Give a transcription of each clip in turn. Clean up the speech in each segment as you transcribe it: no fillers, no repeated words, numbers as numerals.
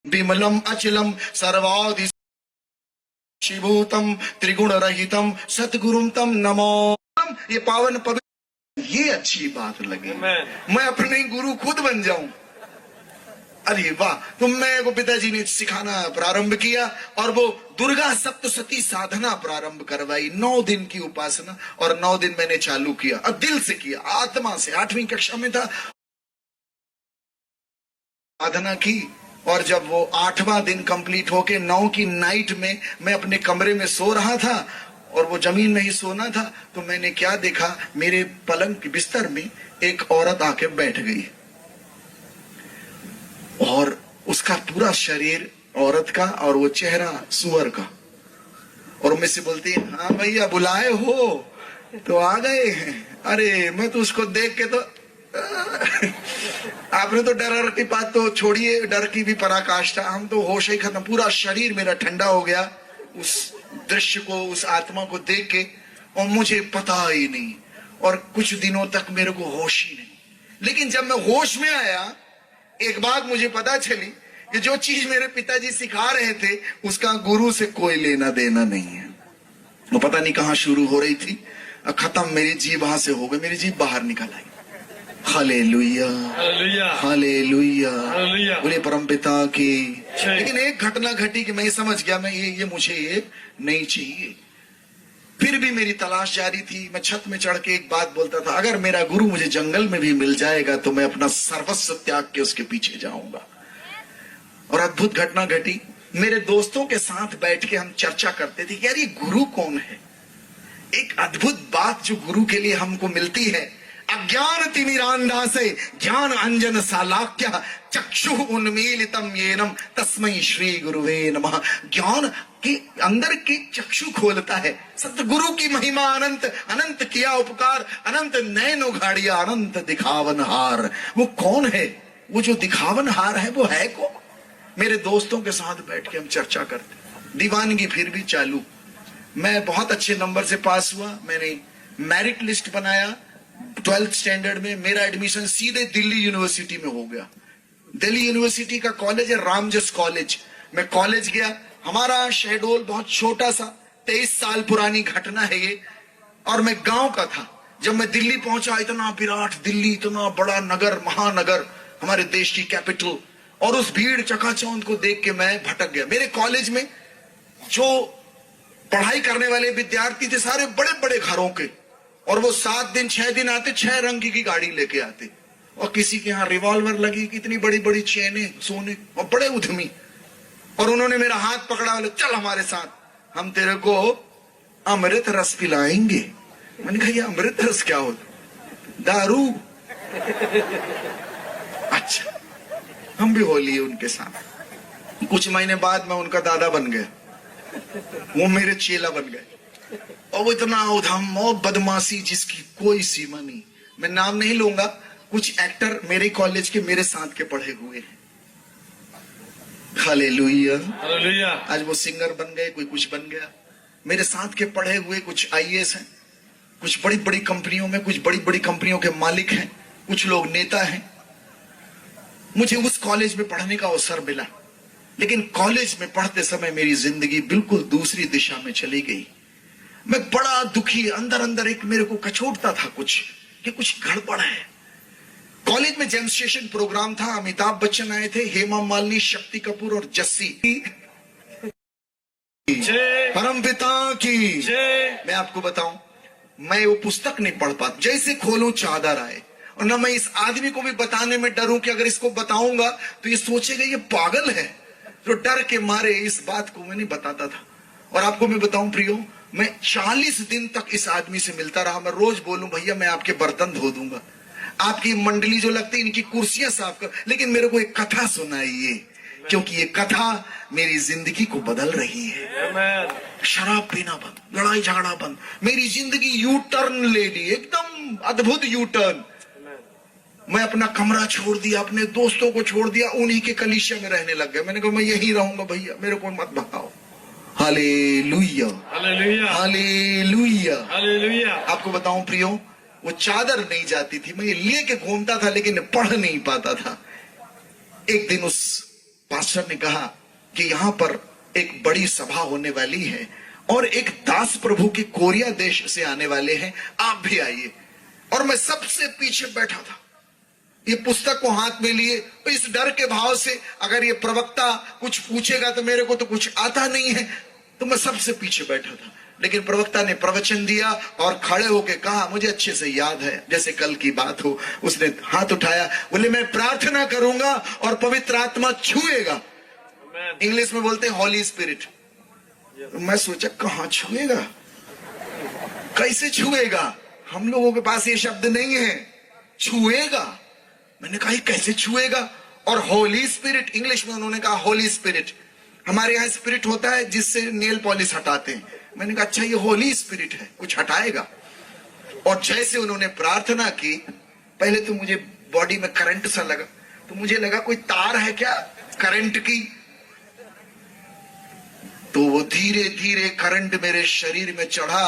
विमलम अचलम सर्वाधि शिभूतम त्रिगुण रहितम सतगुरुम तम नमो। ये पावन पवित्र, ये अच्छी बात लगी। मैं अपने गुरु खुद बन जाऊं। अरे वाह। तो मैं वो पिताजी ने सिखाना प्रारंभ किया और वो दुर्गा सप्तशती साधना प्रारंभ करवाई। 9 दिन की उपासना और 9 दिन मैंने चालू किया और दिल से किया, आत्मा से। 8वीं कक्षा में था, साधना की। और जब वो 8वां दिन कंप्लीट होके 9 की नाइट में मैं अपने कमरे में सो रहा था और वो जमीन में ही सोना था, तो मैंने क्या देखा, मेरे पलंग के बिस्तर में एक औरत आके बैठ गई और उसका पूरा शरीर औरत का और वो चेहरा सुअर का। और मुझसे बोलती है, हाँ भैया बुलाए हो तो आ गए हैं। अरे मैं तो उसको देख के तो आपने तो डर की बात तो छोड़िए, डर की भी पराकाष्ठा, हम तो होश ही खत्म। पूरा शरीर मेरा ठंडा हो गया उस दृश्य को, उस आत्मा को देख के। और मुझे पता ही नहीं, और कुछ दिनों तक मेरे को होश ही नहीं। लेकिन जब मैं होश में आया, एक बात मुझे पता चली कि जो चीज मेरे पिताजी सिखा रहे थे उसका गुरु से कोई लेना देना नहीं है। वो पता नहीं कहां शुरू हो रही थी, खत्म मेरी जीभ वहां से हो गई, मेरी जीभ बाहर निकल आई। हालेलुया, हालेलुया, बोले परमपिता की। लेकिन एक घटना घटी कि मैं समझ गया, मैं ये मुझे ये नहीं चाहिए। फिर भी मेरी तलाश जारी थी। मैं छत में चढ़ के एक बात बोलता था, अगर मेरा गुरु मुझे जंगल में भी मिल जाएगा तो मैं अपना सर्वस्व त्याग के उसके पीछे जाऊंगा। और अद्भुत घटना घटी। मेरे दोस्तों के साथ बैठ के हम चर्चा करते थे कि यार ये गुरु कौन है। एक अद्भुत बात जो गुरु के लिए हमको मिलती है, अज्ञान तिमिरांधासे ज्ञान अंजन सालाक्य चक्षु उन्मीलितम येनम तस्मै श्री गुरुवे नमः। ज्ञान के अंदर के चक्षु खोलता है। सतगुरु की महिमा अनंत, अनंत किया उपकार, अनंत नैनो घाड़िया अनंत दिखावन हार। वो कौन है? वो जो दिखावन हार है वो है कौन? मेरे दोस्तों के साथ बैठ के हम चर्चा करते। दीवानगी फिर भी चालू। मैं बहुत अच्छे नंबर से पास हुआ। मैंने मेरिट लिस्ट बनाया 12th स्टैंडर्ड में। मेरा एडमिशन सीधे दिल्ली यूनिवर्सिटी में हो गया। दिल्ली यूनिवर्सिटी का कॉलेज है रामजस कॉलेज। मैं कॉलेज गया। हमारा शहडोल बहुत छोटा सा, 23 साल पुरानी घटना है ये। और मैं गांव का था। जब मैं दिल्ली पहुंचा, इतना विराट दिल्ली, इतना बड़ा नगर, महानगर, हमारे देश की कैपिटल, और उस भीड़ चकाचौंध को देख के मैं भटक गया। मेरे कॉलेज में जो पढ़ाई करने वाले विद्यार्थी थे सारे बड़े बड़े घरों के, और वो 7 दिन 6 दिन आते, 6 रंग की गाड़ी लेके आते, और किसी के यहाँ रिवॉल्वर लगी, इतनी बड़ी बड़ी चेनें सोने, और बड़े उद्यमी। और उन्होंने मेरा हाथ पकड़ा, बोले चल हमारे साथ, हम तेरे को अमृत रस पिलाएंगे। मैंने कहा ये अमृत रस क्या होता? दारू। अच्छा, हम भी हो लिए उनके साथ। कुछ महीने बाद मैं उनका दादा बन गया, वो मेरे चेला बन गए। और वो इतना उधम और बदमाशी जिसकी कोई सीमा नहीं। मैं नाम नहीं लूंगा। कुछ एक्टर मेरे कॉलेज के मेरे साथ के पढ़े हुए हैं। Hallelujah, hallelujah. आज वो सिंगर बन गए, कोई कुछ बन गया। मेरे साथ के पढ़े हुए कुछ IAS हैं, कुछ बड़ी बड़ी कंपनियों में, कुछ बड़ी बड़ी कंपनियों के मालिक हैं, कुछ लोग नेता हैं। मुझे उस कॉलेज में पढ़ने का अवसर मिला, लेकिन कॉलेज में पढ़ते समय मेरी जिंदगी बिल्कुल दूसरी दिशा में चली गई। मैं बड़ा दुखी, अंदर अंदर एक मेरे को कचोटता था कुछ, कि कुछ गड़बड़ है। कॉलेज में डेमोन्स्ट्रेशन प्रोग्राम था। अमिताभ बच्चन आए थे, हेमा मालिनी, शक्ति कपूर और जस्सी। परमपिता की। मैं आपको बताऊं, मैं वो पुस्तक नहीं पढ़ पाता। जैसे खोलूं चादर आए। और ना मैं इस आदमी को भी बताने में डरूं कि अगर इसको बताऊंगा तो ये सोचेगा ये पागल है। तो डर के मारे इस बात को मैं नहीं बताता था। और आपको मैं बताऊं प्रियो, मैं 40 दिन तक इस आदमी से मिलता रहा। मैं रोज बोलूं भैया मैं आपके बर्तन धो दूंगा, आपकी मंडली जो लगती है इनकी कुर्सियां साफ कर, लेकिन मेरे को एक कथा सुनाइए, क्योंकि ये कथा मेरी जिंदगी को बदल रही है। शराब पीना बंद, लड़ाई झगड़ा बंद, मेरी जिंदगी यू टर्न ले ली, एकदम अद्भुत यू टर्न। मैं अपना कमरा छोड़ दिया, अपने दोस्तों को छोड़ दिया, उन्हीं के कलीसिया में रहने लग गया। मैंने कहा मैं यहीं रहूंगा भैया, मेरे को मत भगाओ। Hallelujah, hallelujah, hallelujah, hallelujah. आपको बताऊं प्रियो, वो चादर नहीं जाती थी, मैं ये लेके घूमता था लेकिन पढ़ नहीं पाता था। एक दिन उस पास्टर ने कहा कि यहाँ पर एक बड़ी सभा होने वाली है और एक दास प्रभु के कोरिया देश से आने वाले हैं, आप भी आइए। और मैं सबसे पीछे बैठा था, ये पुस्तक को हाथ में लिए, तो इस डर के भाव से अगर ये प्रवक्ता कुछ पूछेगा तो मेरे को तो कुछ आता नहीं है, तो मैं सबसे पीछे बैठा था। लेकिन प्रवक्ता ने प्रवचन दिया और खड़े होके कहा, मुझे अच्छे से याद है जैसे कल की बात हो, उसने हाथ उठाया, बोले मैं प्रार्थना करूंगा और पवित्र आत्मा छुएगा। इंग्लिश में बोलते हैं हॉली स्पिरिट। मैं सोचा कहां छुएगा, कैसे छुएगा, हम लोगों के पास ये शब्द नहीं है, छुएगा। मैंने कहा कैसे छुएगा, और होली स्पिरिट, इंग्लिश में उन्होंने कहा होली स्पिरिट। हमारे यहाँ स्पिरिट होता है जिससे नेल पॉलिश हटाते हैं, मैंने कहा अच्छा ये होली स्पिरिट है, कुछ हटाएगा। और जैसे उन्होंने प्रार्थना की, पहले तो मुझे बॉडी में करंट सा लगा, तो मुझे लगा कोई तार है क्या करंट की, तो वो धीरे धीरे करंट मेरे शरीर में चढ़ा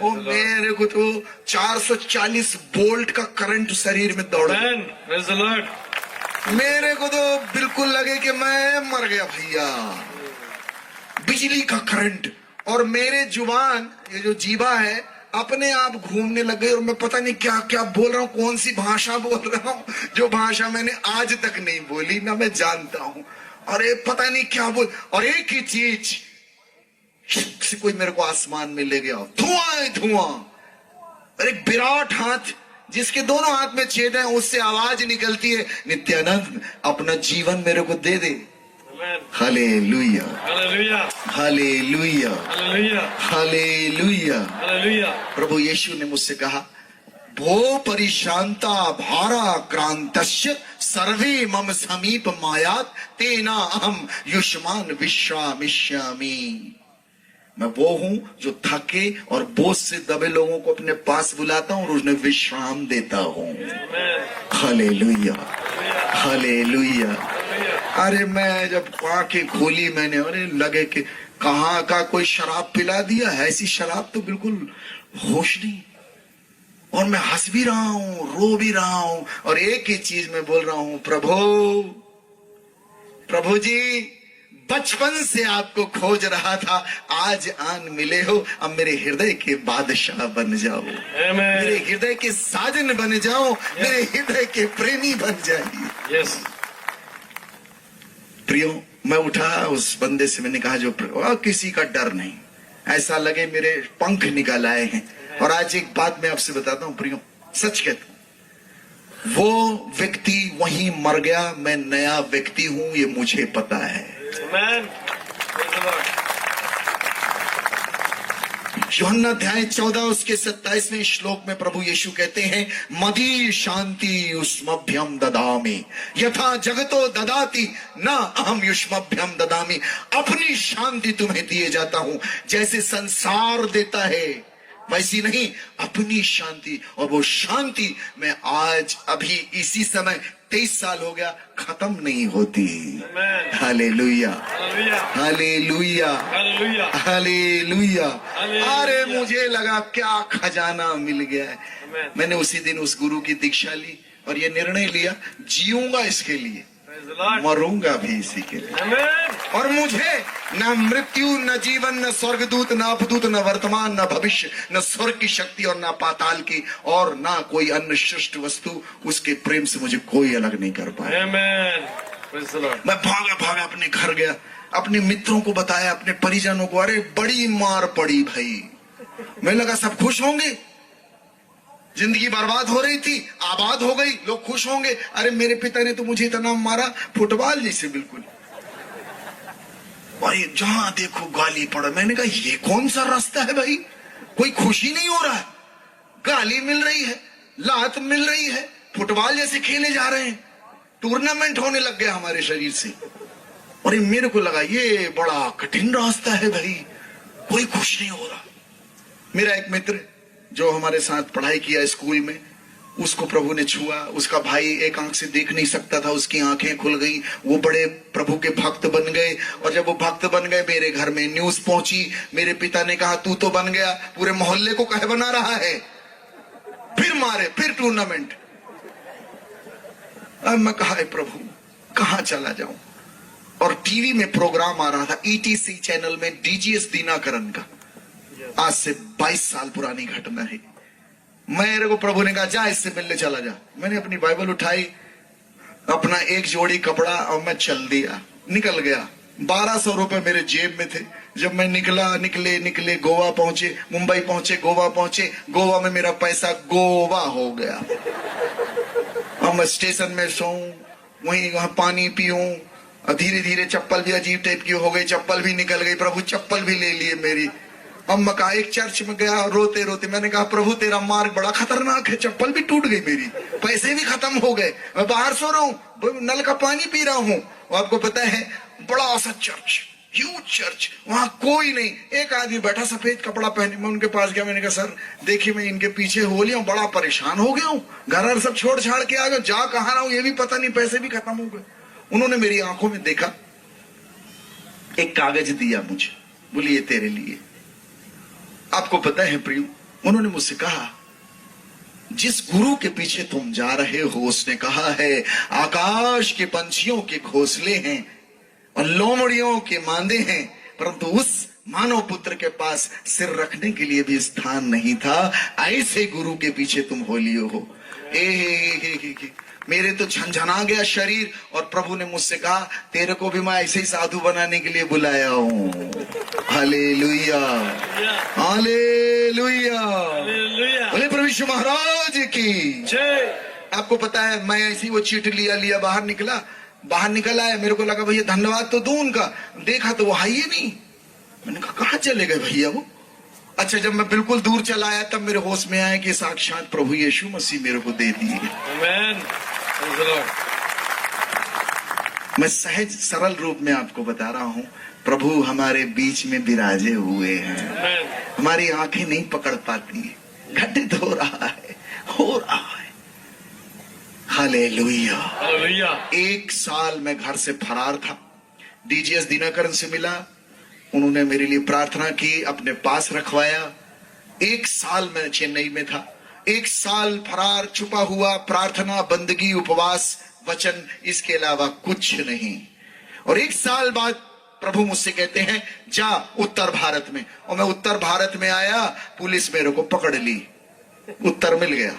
और मेरे को तो 440 वोल्ट का करंट शरीर में दौड़ा। मेरे को तो बिल्कुल लगे कि मैं मर गया भैया, बिजली का करंट। और मेरे जुबान, ये जो जीवा है, अपने आप घूमने लग गई और मैं पता नहीं क्या क्या बोल रहा हूँ, कौन सी भाषा बोल रहा हूँ, जो भाषा मैंने आज तक नहीं बोली ना मैं जानता हूँ। और ये पता नहीं क्या बोल, और एक ही चीज से कोई मेरे को आसमान में ले गया, धुआं धुआं। और एक विराट हाथ जिसके दोनों हाथ में छेद है, उससे आवाज निकलती है, नित्यानंद अपना जीवन मेरे को दे दे। Hallelujah, hallelujah, hallelujah. प्रभु यीशु ने मुझसे कहा, भो परिशांता भारा क्रांतस्य सर्वे मम समीप मायात तेना अहम युष्मान विश्रामिष्यामि। मैं वो हूं जो थके और बोझ से दबे लोगों को अपने पास बुलाता हूं और उन्हें विश्राम देता हूं। Hallelujah, hallelujah. अरे मैं जब आंखें खोली मैंने, अरे लगे कि कहाँ का कोई शराब पिला दिया है, ऐसी शराब तो बिल्कुल होश नहीं। और मैं हंस भी रहा हूं, रो भी रहा हूं, और एक ही चीज मैं बोल रहा हूं, प्रभु, प्रभु जी बचपन से आपको खोज रहा था, आज आन मिले हो, अब मेरे हृदय के बादशाह बन जाओ, मेरे हृदय के साजन बन जाओ, मेरे हृदय के प्रेमी बन जाइए। प्रियो, मैं उठा, उस बंदे से मैंने कहा, जो किसी का डर नहीं, ऐसा लगे मेरे पंख निकल आए हैं। और आज एक बात मैं आपसे बताता हूं प्रियो, सच कहता हूं, वो व्यक्ति वहीं मर गया, मैं नया व्यक्ति हूं, ये मुझे पता है। यूहन्ना अध्याय 14 उसके 27वें श्लोक में प्रभु यीशु कहते हैं, मदी शांति युष्मभ्यम ददामि यथा जगतो ददाति न अहम युष्मभ्यम ददामि। अपनी शांति तुम्हें दिए जाता हूं, जैसे संसार देता है वैसी नहीं, अपनी शांति। और वो शांति मैं आज अभी इसी समय 23 साल हो गया, खत्म नहीं होती। Hallelujah, hallelujah, hallelujah. अरे मुझे लगा क्या खजाना मिल गया है। मैंने उसी दिन उस गुरु की दीक्षा ली और ये निर्णय लिया, जीऊंगा इसके लिए, मरूंगा भी इसी के लिए। और मुझे न मृत्यु, न जीवन, न स्वर्गदूत, न अपदूत, न वर्तमान, न भविष्य, न स्वर्ग की शक्ति और न पाताल की और न कोई अन्य सृष्ट वस्तु, उसके प्रेम से मुझे कोई अलग नहीं कर पाया। मैं भागा भागा अपने घर गया, अपने मित्रों को बताया, अपने परिजनों को। अरे बड़ी मार पड़ी भाई, मैं लगा सब खुश होंगे, जिंदगी बर्बाद हो रही थी, आबाद हो गई, लोग खुश होंगे। अरे मेरे पिता ने तो मुझे इतना मारा, फुटबॉल जैसे बिल्कुल भाई, जहां देखो गाली पड़ा। मैंने कहा ये कौन सा रास्ता है भाई, कोई खुशी नहीं हो रहा है, गाली मिल रही है, लात मिल रही है, फुटबॉल जैसे खेले जा रहे हैं, टूर्नामेंट होने लग गया हमारे शरीर से। और मेरे को लगा ये बड़ा कठिन रास्ता है भाई, कोई खुश नहीं हो रहा। मेरा एक मित्र जो हमारे साथ पढ़ाई किया स्कूल में, उसको प्रभु ने छुआ। उसका भाई एक आंख से देख नहीं सकता था, उसकी आंखें खुल गई, वो बड़े प्रभु के भक्त बन गए। और जब वो भक्त बन गए, मेरे घर में न्यूज पहुंची, मेरे पिता ने कहा तू तो बन गया, पूरे मोहल्ले को कहे बना रहा है। फिर मारे, फिर टूर्नामेंट। अब मैं कहा प्रभु कहां चला जाऊं। और टीवी में प्रोग्राम आ रहा था ईटीसी चैनल में, डीजीएस दिनाकरन का। आज से 22 साल पुरानी घटना है। मेरे को प्रभु ने कहा जा इससे मिलने चला जा। मैंने अपनी बाइबल उठाई, अपना एक जोड़ी कपड़ा और मैं चल दिया, निकल गया। 1200 रुपए मेरे जेब में थे। जब मैं निकले गोवा पहुंचे, मुंबई पहुंचे, गोवा पहुंचे। गोवा में मेरा पैसा गोवा हो गया। अब मैं स्टेशन में सोऊं, वहां पानी पीऊं। धीरे धीरे चप्पल भी अजीब टाइप की हो गई, चप्पल भी निकल गई। प्रभु चप्पल भी ले लिए मेरी। अब मैं कहा एक चर्च में गया रोते रोते, मैंने कहा प्रभु तेरा मार्ग बड़ा खतरनाक है, चप्पल भी टूट गई मेरी, पैसे भी खत्म हो गए, मैं बाहर सो रहा हूँ, नल का पानी पी रहा हूँ। आपको पता है बड़ा सा चर्च, ह्यूज चर्च, वहां कोई नहीं। एक आदमी बैठा सफेद कपड़ा पहने। मैं उनके पास गया, मैंने कहा सर देखिए मैं इनके पीछे हो लिया हूँ, बड़ा परेशान हो गया हूँ, घर सब छोड़ छाड़ के आ गया, जा कहाँ रहा हूँ ये भी पता नहीं, पैसे भी खत्म हो गए। उन्होंने मेरी आंखों में देखा, एक कागज दिया मुझे, बोलिए ये तेरे लिए। आपको पता है प्रियो, उन्होंने मुझसे कहा जिस गुरु के पीछे तुम जा रहे हो उसने कहा है आकाश के पंछियों के घोंसले हैं और लोमड़ियों के मांदे हैं, परंतु उस मानव पुत्र के पास सिर रखने के लिए भी स्थान नहीं था। ऐसे गुरु के पीछे तुम हो लियो हो। मेरे तो झंझना गया शरीर। और प्रभु ने मुझसे कहा तेरे को भी मैं ऐसे ही साधु बनाने के लिए बुलाया हूँ। हालेलुया, हालेलुया, बोले प्रभु यीशु महाराज की जय। आपको पता है मैं ऐसी वो चीट लिया बाहर निकल आया। मेरे को लगा भैया धन्यवाद तो दूं उनका, देखा तो वो है ही नहीं। मैंने कहा कहाँ चले गए भैया वो। अच्छा जब मैं बिल्कुल दूर चला आया तब मेरे होश में आया कि साक्षात प्रभु यीशु मसीह मेरे को दे दिए। मैं सहज सरल रूप में आपको बता रहा हूँ, प्रभु हमारे बीच में विराजे हुए हैं। हमारी आंखें नहीं पकड़ पाती, घटित हो रहा है। Hallelujah, hallelujah. 1 साल मैं घर से फरार था। डीजीएस दिनाकरन से मिला, उन्होंने मेरे लिए प्रार्थना की, अपने पास रखवाया। 1 साल मैं चेन्नई में था। 1 साल फरार, छुपा हुआ, प्रार्थना, बंदगी, उपवास, वचन, इसके अलावा कुछ नहीं। और 1 साल बाद प्रभु मुझसे कहते हैं जा उत्तर भारत में। और मैं उत्तर भारत में आया, पुलिस मेरे को पकड़ ली। उत्तर मिल गया,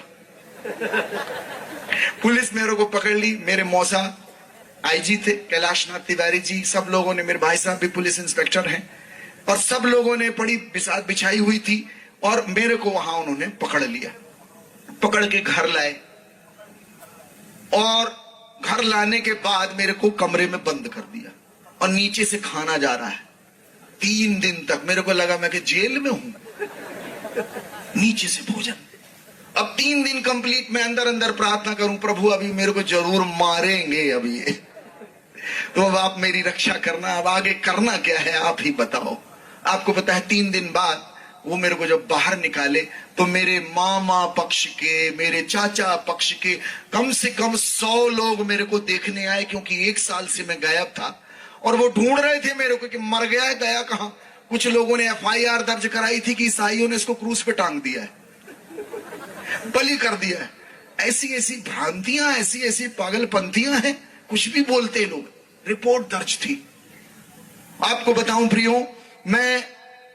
पुलिस मेरे को पकड़ ली। मेरे मौसा आईजी थे कैलाश नाथ तिवारी जी, सब लोगों ने, मेरे भाई साहब भी पुलिस इंस्पेक्टर हैं, और सब लोगों ने बड़ी बिसात बिछाई हुई थी। और मेरे को वहां उन्होंने पकड़ लिया, पकड़ के घर लाए। और घर लाने के बाद मेरे को कमरे में बंद कर दिया और नीचे से खाना जा रहा है 3 दिन तक। मेरे को लगा मैं कि जेल में हूं, नीचे से भोजन। अब 3 दिन कंप्लीट मैं अंदर प्रार्थना करूं, प्रभु अभी मेरे को जरूर मारेंगे अभी ये, तो अब आप मेरी रक्षा करना, अब आगे करना क्या है आप ही बताओ। आपको पता है 3 दिन बाद वो मेरे को जब बाहर निकाले तो मेरे मामा पक्ष के, मेरे चाचा पक्ष के कम से कम 100 लोग मेरे को देखने आए, क्योंकि 1 साल से मैं गायब था। और वो ढूंढ रहे थे मेरे को कि मर गया है, गया कहां। कुछ लोगों ने FIR दर्ज कराई थी कि ईसाइयों ने इसको क्रूस पे टांग दिया है, बलि कर दिया है। ऐसी ऐसी भ्रांतियां, ऐसी ऐसी पागलपंथियां हैं, कुछ भी बोलते लोग। रिपोर्ट दर्ज थी। आपको बताऊं प्रियो,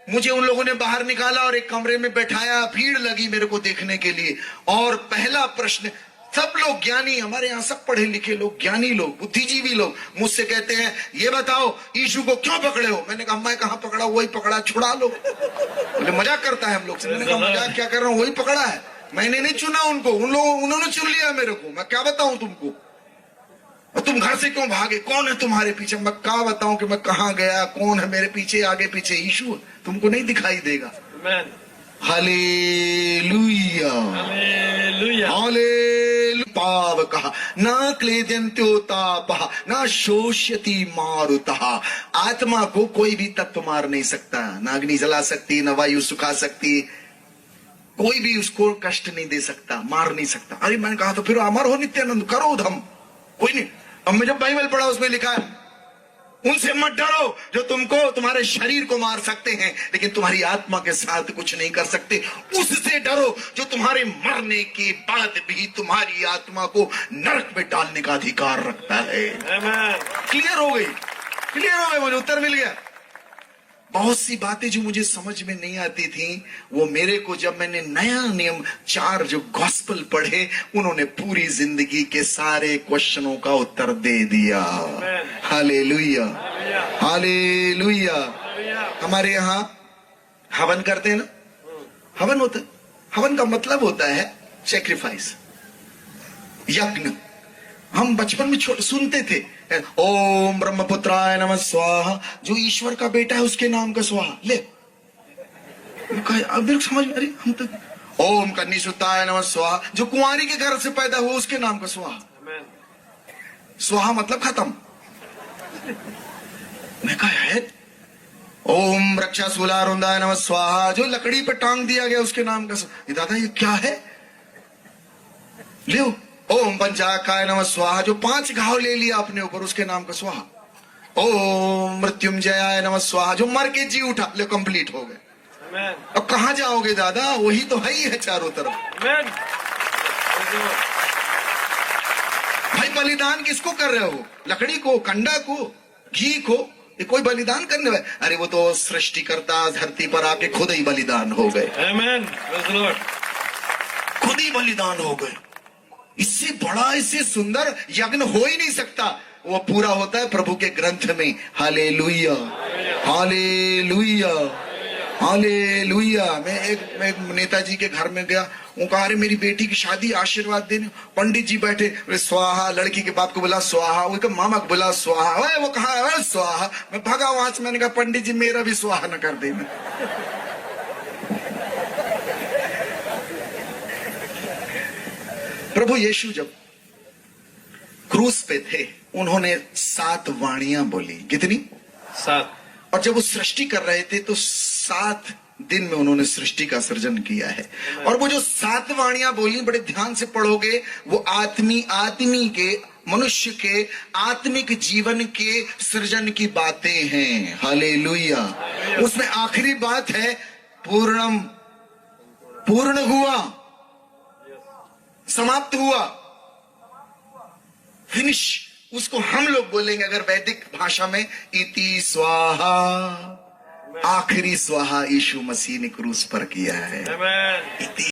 मुझे उन लोगों ने बाहर निकाला और एक कमरे में बैठाया, भीड़ लगी मेरे को देखने के लिए। और पहला प्रश्न, सब लोग ज्ञानी, हमारे यहाँ सब पढ़े लिखे लोग, ज्ञानी लोग, बुद्धिजीवी लोग मुझसे कहते हैं ये बताओ यीशु को क्यों पकड़े हो। मैंने कहा मैं कहां पकड़ा, वही पकड़ा, छुड़ा लो। बोले मजाक करता है हम लोग से। मैंने कहा मजाक क्या कर रहा हूं, वही पकड़ा है, मैंने नहीं चुना उनको, उन्होंने चुन लिया मेरे को। मैं क्या बताऊं तुमको, और तुम घर से क्यों भागे, कौन है तुम्हारे पीछे। मैं क्या बताऊं कि मैं कहां गया, कौन है मेरे पीछे, आगे पीछे यीशु तुमको नहीं दिखाई देगा। Hallelujah, hallelujah, hallelujah. पाव कहा ना क्लेद्यंत्योतापः ना शोष्यति मारुतः। आत्मा को कोई भी तत्व मार नहीं सकता, ना अग्नि जला सकती, ना वायु सुखा सकती, कोई भी उसको कष्ट नहीं दे सकता, मार नहीं सकता। अरे मैंने कहा तो फिर अमर हो नित्यानंद, करो उधम, कोई नहीं। अब मैं जब बाइबल पढ़ा उसमें लिखा है उनसे मत डरो जो तुमको, तुम्हारे शरीर को मार सकते हैं लेकिन तुम्हारी आत्मा के साथ कुछ नहीं कर सकते। उससे डरो जो तुम्हारे मरने के बाद भी तुम्हारी आत्मा को नरक में डालने का अधिकार रखता है। क्लियर हो गई। क्लियर हो गया, मुझे उत्तर मिल गया। बहुत सी बातें जो मुझे समझ में नहीं आती थी, वो मेरे को जब मैंने नया नियम 4 जो गॉस्पल पढ़े, उन्होंने पूरी जिंदगी के सारे क्वेश्चनों का उत्तर दे दिया। Hallelujah, hallelujah. हमारे यहाँ हवन करते हैं ना, हवन होता है। हवन का मतलब होता है सेक्रीफाइस, यज्ञ। हम बचपन में सुनते थे, ओम ब्रह्मपुत्राय नमः स्वाहा, जो ईश्वर का बेटा है उसके नाम का स्वाहा। ले अब समझ में, अरे हम तो ओम कन्नीसुताय नमः स्वाहा, जो कुंवारी के घर से पैदा हुआ उसके नाम का स्वाहा। स्वाहा मतलब खत्म। मैं कहा है ओम रक्षा सूलारुंदाय नमः स्वाहा, जो लकड़ी पे टांग दिया गया उसके नाम का स्वाहा। दादा ये क्या है? ले ओम पंचाकाय नमः स्वाहा, जो 5 घाव ले लिया अपने ऊपर उसके नाम का स्वाहा। ओम मृत्युंजयाय नमः स्वाहा, जो मर के जी उठा, ले कंप्लीट हो गए। अब कहां जाओगे दादा, वही तो है ही है चारों तरफ। भाई बलिदान किसको कर रहे हो? लकड़ी को, कंडा को, घी को? ये कोई बलिदान करने वाले? अरे वो तो सृष्टिकर्ता धरती पर आके खुद ही बलिदान हो गए। खुद ही बलिदान हो गए। इससे बड़ा, इससे सुंदर यज्ञ हो ही नहीं सकता। वो पूरा होता है प्रभु के ग्रंथ में। Hallelujah, hallelujah, hallelujah. मैं एक नेताजी के घर में गया, वो कहा, अरे मेरी बेटी की शादी, आशीर्वाद देने। पंडित जी बैठे, स्वाहा। लड़की के बाप को बोला स्वाहा, उसके मामा को बोला स्वाहा। वो कहा स्वाहा। मैं भागा वहां से, मैंने कहा पंडित जी मेरा भी स्वाहा न कर देना। प्रभु यीशु जब क्रूस पे थे, उन्होंने 7 वाणियां बोली। कितनी? 7। और जब वो सृष्टि कर रहे थे तो 7 दिन में उन्होंने सृष्टि का सृजन किया है। और वो जो 7 वाणियां बोली, बड़े ध्यान से पढ़ोगे, वो आदमी के, मनुष्य के आत्मिक जीवन के सृजन की बातें हैं। हालेलुया। उसमें आखिरी बात है पूर्णम, पूर्ण हुआ, समाप्त हुआ, फिनिश। उसको हम लोग बोलेंगे अगर वैदिक भाषा में, इति स्वाहा। आखिरी स्वाहा यीशु मसीह ने क्रूस पर किया है। इति